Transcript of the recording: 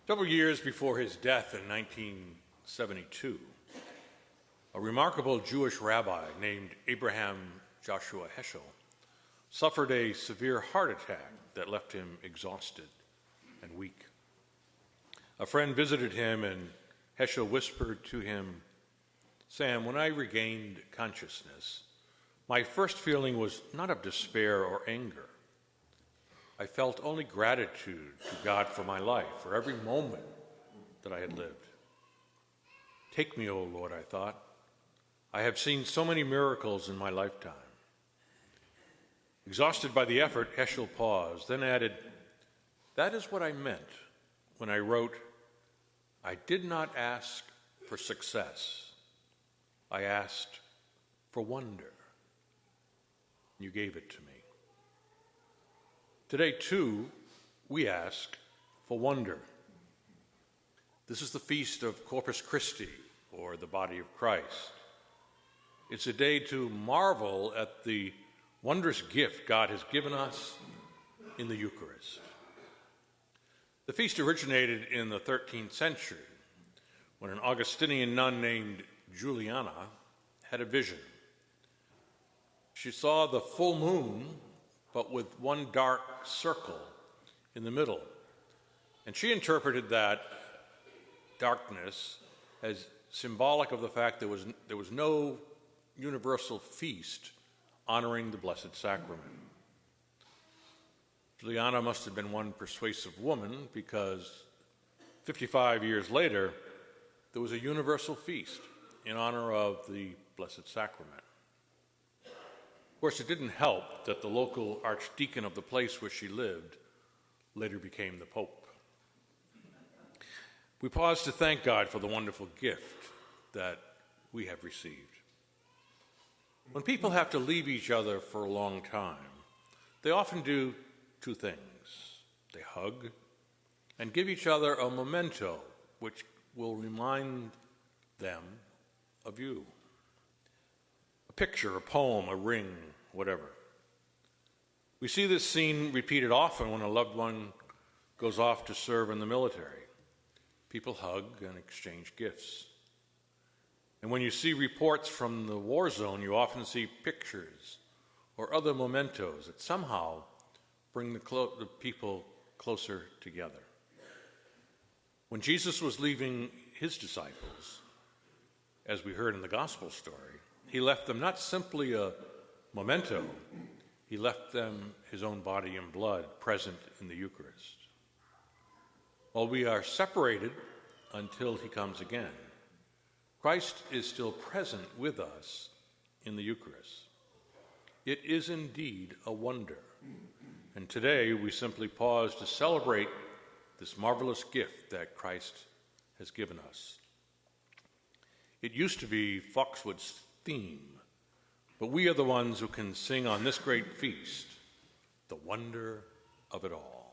Several years before his death in 1972, a remarkable Jewish rabbi named Abraham Joshua Heschel suffered a severe heart attack that left him exhausted and weak. A friend visited him, and Heschel whispered to him, "Sam, when I regained consciousness, my first feeling was not of despair or anger. I felt only gratitude to God for my life, for every moment that I had lived. Take me, O Lord, I thought. I have seen so many miracles in my lifetime." Exhausted by the effort, Heschel paused, then added, "That is what I meant when I wrote, 'I did not ask for success. I asked for wonder. You gave it to me.'" Today, too, we ask for wonder. This is the feast of Corpus Christi, or the body of Christ. It's a day to marvel at the wondrous gift God has given us in the Eucharist. The feast originated in the 13th century when an Augustinian nun named Juliana had a vision. She saw the full moon, but with one dark circle in the middle. And she interpreted that darkness as symbolic of the fact there was no universal feast honoring the Blessed Sacrament. Juliana must have been one persuasive woman, because 55 years later, there was a universal feast in honor of the Blessed Sacrament. Of course, it didn't help that the local archdeacon of the place where she lived later became the Pope. We pause to thank God for the wonderful gift that we have received. When people have to leave each other for a long time, they often do two things. They hug and give each other a memento which will remind them of you. A picture, a poem, a ring, whatever. We see this scene repeated often when a loved one goes off to serve in the military. People hug and exchange gifts. And when you see reports from the war zone, you often see pictures or other mementos that somehow bring the people closer together. When Jesus was leaving his disciples, as we heard in the gospel story, he left them not simply a memento, he left them his own body and blood present in the Eucharist. While we are separated until he comes again, Christ is still present with us in the Eucharist. It is indeed a wonder. And today we simply pause to celebrate this marvelous gift that Christ has given us. It used to be Foxwood's theme, but we are the ones who can sing on this great feast, the wonder of it all.